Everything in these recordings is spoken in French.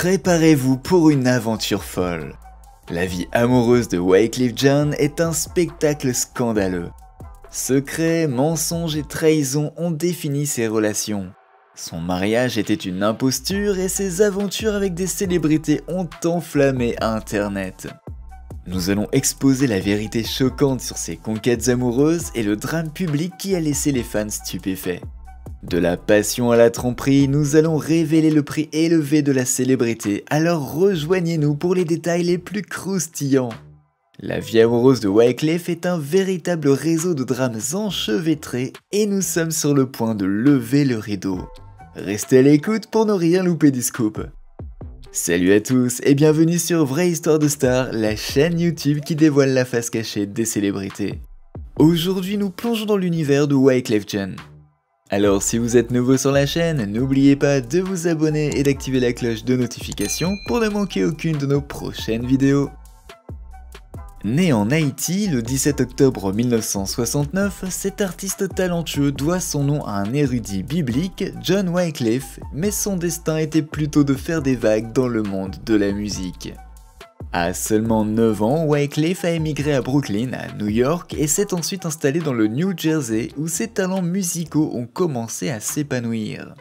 Préparez-vous pour une aventure folle. La vie amoureuse de Wyclef Jean est un spectacle scandaleux. Secrets, mensonges et trahisons ont défini ses relations. Son mariage était une imposture et ses aventures avec des célébrités ont enflammé Internet. Nous allons exposer la vérité choquante sur ses conquêtes amoureuses et le drame public qui a laissé les fans stupéfaits. De la passion à la tromperie, nous allons révéler le prix élevé de la célébrité, alors rejoignez-nous pour les détails les plus croustillants. La vie amoureuse de Wyclef est un véritable réseau de drames enchevêtrés et nous sommes sur le point de lever le rideau. Restez à l'écoute pour ne rien louper du scoop. Salut à tous et bienvenue sur Vraie Histoire de Star, la chaîne YouTube qui dévoile la face cachée des célébrités. Aujourd'hui nous plongeons dans l'univers de Wyclef Jean. Alors si vous êtes nouveau sur la chaîne, n'oubliez pas de vous abonner et d'activer la cloche de notification pour ne manquer aucune de nos prochaines vidéos. Né en Haïti le 17 octobre 1969, cet artiste talentueux doit son nom à un érudit biblique, John Wyclef, mais son destin était plutôt de faire des vagues dans le monde de la musique. À seulement 9 ans, Wyclef a émigré à Brooklyn, à New York, et s'est ensuite installé dans le New Jersey où ses talents musicaux ont commencé à s'épanouir.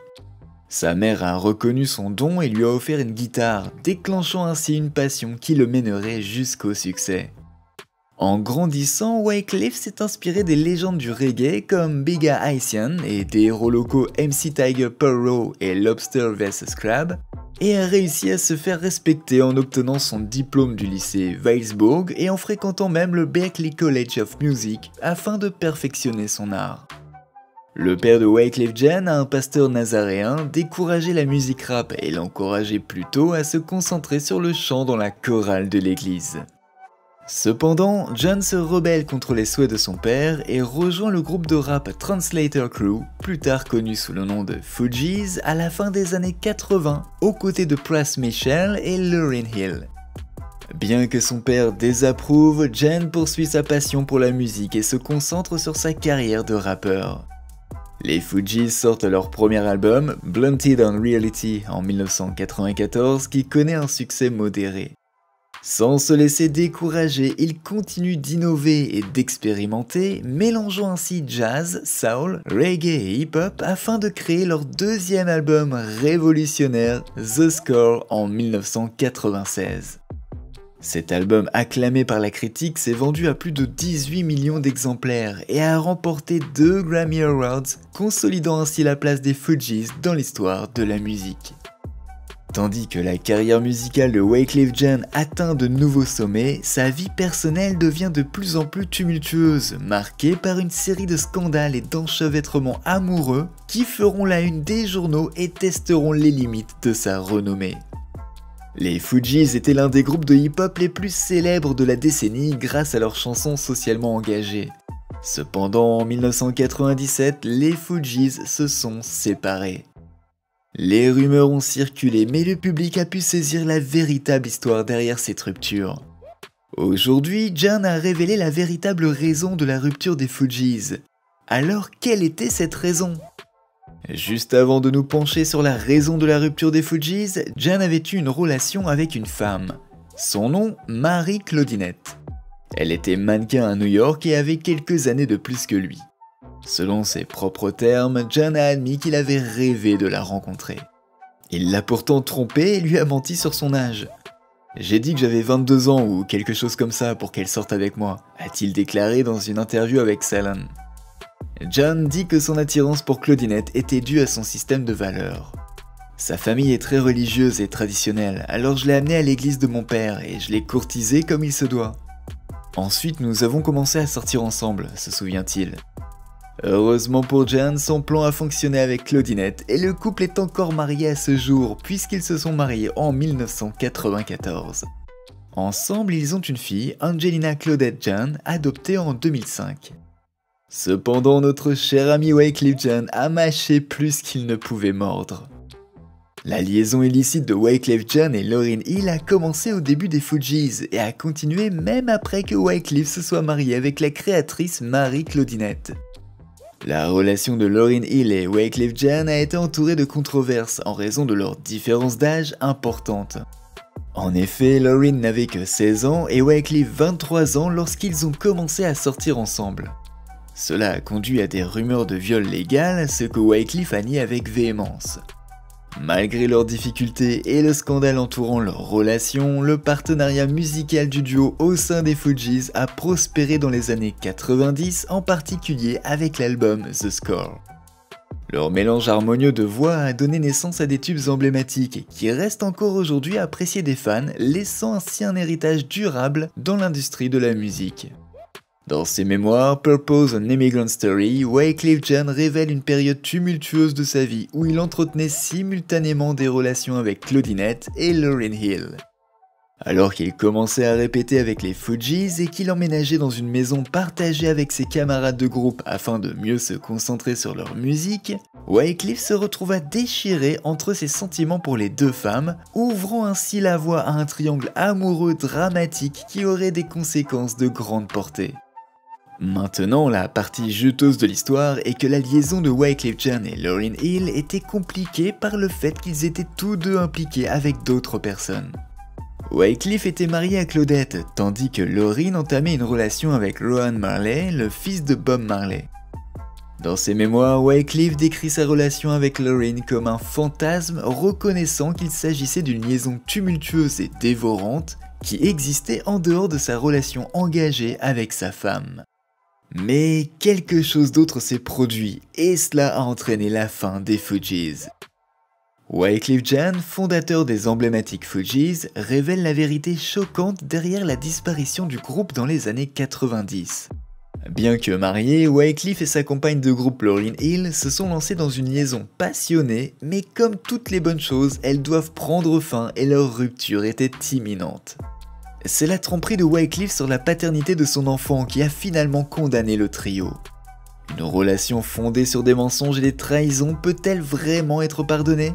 Sa mère a reconnu son don et lui a offert une guitare, déclenchant ainsi une passion qui le mènerait jusqu'au succès. En grandissant, Wyclef s'est inspiré des légendes du reggae comme Big Haitian et des héros locaux MC Tiger Pearl et Lobster vs Crab, et a réussi à se faire respecter en obtenant son diplôme du lycée Weisbourg et en fréquentant même le Berklee College of Music afin de perfectionner son art. Le père de Wyclef Jean, un pasteur nazaréen, décourageait la musique rap et l'encourageait plutôt à se concentrer sur le chant dans la chorale de l'église. Cependant, John se rebelle contre les souhaits de son père et rejoint le groupe de rap Translator Crew, plus tard connu sous le nom de Fugees, à la fin des années 80, aux côtés de Pras Michel et Lauryn Hill. Bien que son père désapprouve, John poursuit sa passion pour la musique et se concentre sur sa carrière de rappeur. Les Fugees sortent leur premier album, Blunted on Reality, en 1994, qui connaît un succès modéré. Sans se laisser décourager, ils continuent d'innover et d'expérimenter, mélangeant ainsi jazz, soul, reggae et hip-hop afin de créer leur deuxième album révolutionnaire, The Score, en 1996. Cet album acclamé par la critique s'est vendu à plus de 18 millions d'exemplaires et a remporté 2 Grammy Awards, consolidant ainsi la place des Fugees dans l'histoire de la musique. Tandis que la carrière musicale de Wyclef Jean atteint de nouveaux sommets, sa vie personnelle devient de plus en plus tumultueuse, marquée par une série de scandales et d'enchevêtrements amoureux qui feront la une des journaux et testeront les limites de sa renommée. Les Fugees étaient l'un des groupes de hip-hop les plus célèbres de la décennie grâce à leurs chansons socialement engagées. Cependant, en 1997, les Fugees se sont séparés. Les rumeurs ont circulé, mais le public a pu saisir la véritable histoire derrière cette rupture. Aujourd'hui, John a révélé la véritable raison de la rupture des Fugees. Alors, quelle était cette raison ? Juste avant de nous pencher sur la raison de la rupture des Fugees, John avait eu une relation avec une femme. Son nom, Mary Claudinette. Elle était mannequin à New York et avait quelques années de plus que lui. Selon ses propres termes, John a admis qu'il avait rêvé de la rencontrer. Il l'a pourtant trompée et lui a menti sur son âge. « J'ai dit que j'avais 22 ans ou quelque chose comme ça pour qu'elle sorte avec moi », a-t-il déclaré dans une interview avec Salon. John dit que son attirance pour Claudinette était due à son système de valeurs. « Sa famille est très religieuse et traditionnelle, alors je l'ai amenée à l'église de mon père et je l'ai courtisée comme il se doit. Ensuite nous avons commencé à sortir ensemble, se souvient-il. » Heureusement pour John, son plan a fonctionné avec Claudinette et le couple est encore marié à ce jour puisqu'ils se sont mariés en 1994. Ensemble, ils ont une fille, Angelina Claudette Jean, adoptée en 2005. Cependant, notre cher ami Wyclef Jean a mâché plus qu'il ne pouvait mordre. La liaison illicite de Wyclef Jean et Lauryn Hill a commencé au début des Fugees et a continué même après que Wyclef se soit marié avec la créatrice Mary Claudinette. La relation de Lauryn Hill et Wyclef Jean a été entourée de controverses en raison de leur différence d'âge importante. En effet, Lauryn n'avait que 16 ans et Wyclef 23 ans lorsqu'ils ont commencé à sortir ensemble. Cela a conduit à des rumeurs de viol légal, ce que Wyclef a nié avec véhémence. Malgré leurs difficultés et le scandale entourant leur relation, le partenariat musical du duo au sein des Fugees a prospéré dans les années 90, en particulier avec l'album The Score. Leur mélange harmonieux de voix a donné naissance à des tubes emblématiques qui restent encore aujourd'hui appréciés des fans, laissant ainsi un héritage durable dans l'industrie de la musique. Dans ses mémoires Purpose An Immigrant Story, Wyclef Jean révèle une période tumultueuse de sa vie où il entretenait simultanément des relations avec Claudinette et Lauryn Hill. Alors qu'il commençait à répéter avec les Fugees et qu'il emménageait dans une maison partagée avec ses camarades de groupe afin de mieux se concentrer sur leur musique, Wyclef se retrouva déchiré entre ses sentiments pour les deux femmes, ouvrant ainsi la voie à un triangle amoureux dramatique qui aurait des conséquences de grande portée. Maintenant, la partie juteuse de l'histoire est que la liaison de Wyclef Jean et Lauryn Hill était compliquée par le fait qu'ils étaient tous deux impliqués avec d'autres personnes. Wyclef était marié à Claudette, tandis que Lauryn entamait une relation avec Rowan Marley, le fils de Bob Marley. Dans ses mémoires, Wyclef décrit sa relation avec Lauryn comme un fantasme, reconnaissant qu'il s'agissait d'une liaison tumultueuse et dévorante qui existait en dehors de sa relation engagée avec sa femme. Mais quelque chose d'autre s'est produit et cela a entraîné la fin des Fugees. Wyclef Jean, fondateur des emblématiques Fugees, révèle la vérité choquante derrière la disparition du groupe dans les années 90. Bien que mariés, Wyclef et sa compagne de groupe Lauryn Hill se sont lancés dans une liaison passionnée, mais comme toutes les bonnes choses, elles doivent prendre fin et leur rupture était imminente. C'est la tromperie de Wyclef sur la paternité de son enfant qui a finalement condamné le trio. Une relation fondée sur des mensonges et des trahisons peut-elle vraiment être pardonnée ?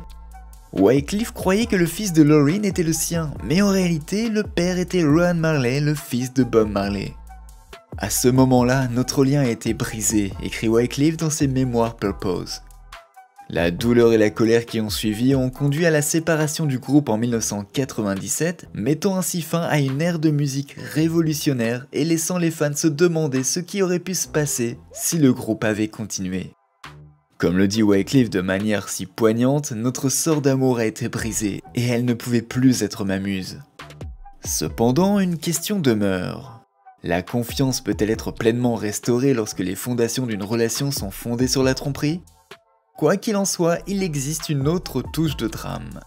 Wyclef croyait que le fils de Lauryn était le sien, mais en réalité, le père était Rowan Marley, le fils de Bob Marley. À ce moment-là, notre lien a été brisé, écrit Wyclef dans ses mémoires Purpose. La douleur et la colère qui ont suivi ont conduit à la séparation du groupe en 1997, mettant ainsi fin à une ère de musique révolutionnaire et laissant les fans se demander ce qui aurait pu se passer si le groupe avait continué. Comme le dit Wyclef de manière si poignante, notre sort d'amour a été brisée et elle ne pouvait plus être ma muse. Cependant, une question demeure. La confiance peut-elle être pleinement restaurée lorsque les fondations d'une relation sont fondées sur la tromperie ? Quoi qu'il en soit, il existe une autre touche de drame.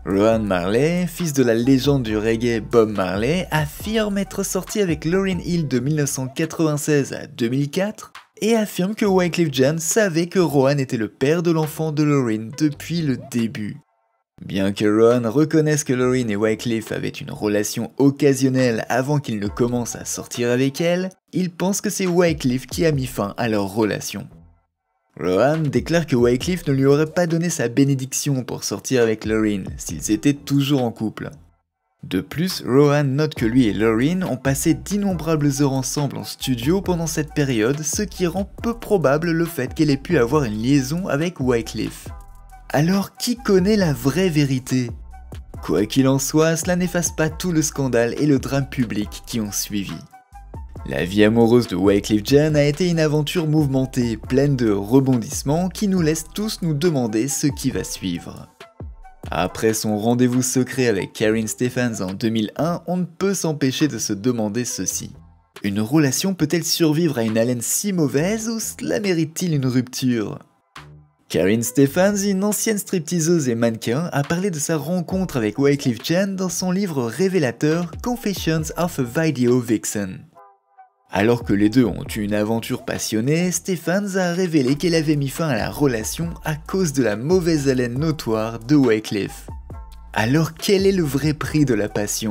Rowan Marley, fils de la légende du reggae Bob Marley, affirme être sorti avec Lauryn Hill de 1996 à 2004 et affirme que Wyclef Jean savait que Rowan était le père de l'enfant de Lauryn depuis le début. Bien que Rowan reconnaisse que Lauryn et Wyclef avaient une relation occasionnelle avant qu'ils ne commencent à sortir avec elle, il pense que c'est Wyclef qui a mis fin à leur relation. Rowan déclare que Wyclef ne lui aurait pas donné sa bénédiction pour sortir avec Lauryn s'ils étaient toujours en couple. De plus, Rowan note que lui et Lauryn ont passé d'innombrables heures ensemble en studio pendant cette période, ce qui rend peu probable le fait qu'elle ait pu avoir une liaison avec Wyclef. Alors qui connaît la vraie vérité ? Quoi qu'il en soit, cela n'efface pas tout le scandale et le drame public qui ont suivi. La vie amoureuse de Wyclef Jean a été une aventure mouvementée, pleine de rebondissements qui nous laissent tous nous demander ce qui va suivre. Après son rendez-vous secret avec Karyn Stephans en 2001, on ne peut s'empêcher de se demander ceci. Une relation peut-elle survivre à une haleine si mauvaise ou cela mérite-t-il une rupture ? Karyn Stephans, une ancienne stripteaseuse et mannequin, a parlé de sa rencontre avec Wyclef Jean dans son livre révélateur Confessions of a Video Vixen. Alors que les deux ont eu une aventure passionnée, Stephans a révélé qu'elle avait mis fin à la relation à cause de la mauvaise haleine notoire de Wyclef. Alors quel est le vrai prix de la passion ?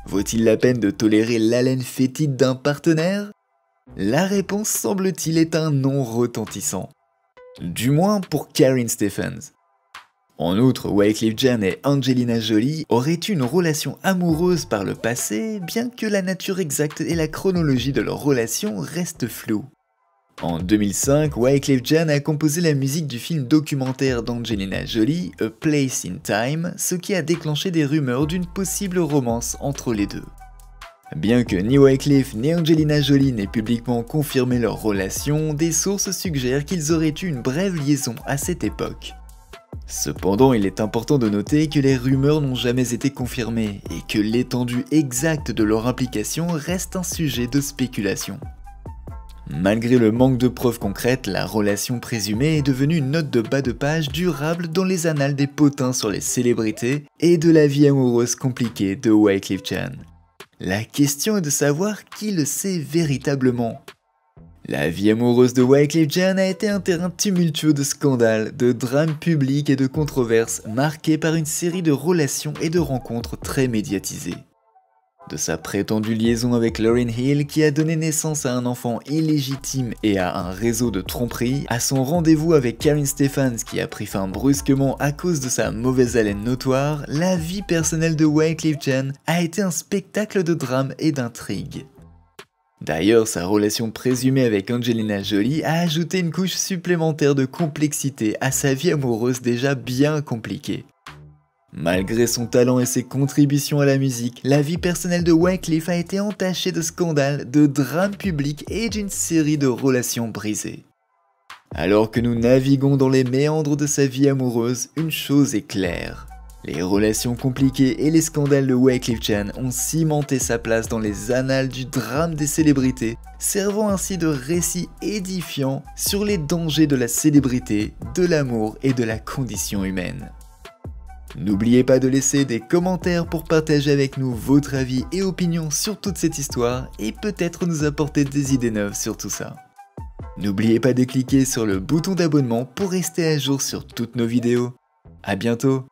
Vaut-il la peine de tolérer l'haleine fétide d'un partenaire ? La réponse semble-t-il est un non retentissant. Du moins pour Karyn Stephans. En outre, Wyclef Jean et Angelina Jolie auraient eu une relation amoureuse par le passé, bien que la nature exacte et la chronologie de leur relation restent floues. En 2005, Wyclef Jean a composé la musique du film documentaire d'Angelina Jolie, A Place in Time, ce qui a déclenché des rumeurs d'une possible romance entre les deux. Bien que ni Wyclef ni Angelina Jolie n'aient publiquement confirmé leur relation, des sources suggèrent qu'ils auraient eu une brève liaison à cette époque. Cependant, il est important de noter que les rumeurs n'ont jamais été confirmées et que l'étendue exacte de leur implication reste un sujet de spéculation. Malgré le manque de preuves concrètes, la relation présumée est devenue une note de bas de page durable dans les annales des potins sur les célébrités et de la vie amoureuse compliquée de Wyclef Jean. La question est de savoir qui le sait véritablement. La vie amoureuse de Wyclef Jean a été un terrain tumultueux de scandales, de drames publics et de controverses marqué par une série de relations et de rencontres très médiatisées. De sa prétendue liaison avec Lauryn Hill qui a donné naissance à un enfant illégitime et à un réseau de tromperie, à son rendez-vous avec Karyn Stephans qui a pris fin brusquement à cause de sa mauvaise haleine notoire, la vie personnelle de Wyclef Jean a été un spectacle de drame et d'intrigue. D'ailleurs, sa relation présumée avec Angelina Jolie a ajouté une couche supplémentaire de complexité à sa vie amoureuse déjà bien compliquée. Malgré son talent et ses contributions à la musique, la vie personnelle de Wyclef a été entachée de scandales, de drames publics et d'une série de relations brisées. Alors que nous naviguons dans les méandres de sa vie amoureuse, une chose est claire. Les relations compliquées et les scandales de Wyclef Jean ont cimenté sa place dans les annales du drame des célébrités, servant ainsi de récit édifiant sur les dangers de la célébrité, de l'amour et de la condition humaine. N'oubliez pas de laisser des commentaires pour partager avec nous votre avis et opinions sur toute cette histoire et peut-être nous apporter des idées neuves sur tout ça. N'oubliez pas de cliquer sur le bouton d'abonnement pour rester à jour sur toutes nos vidéos. À bientôt!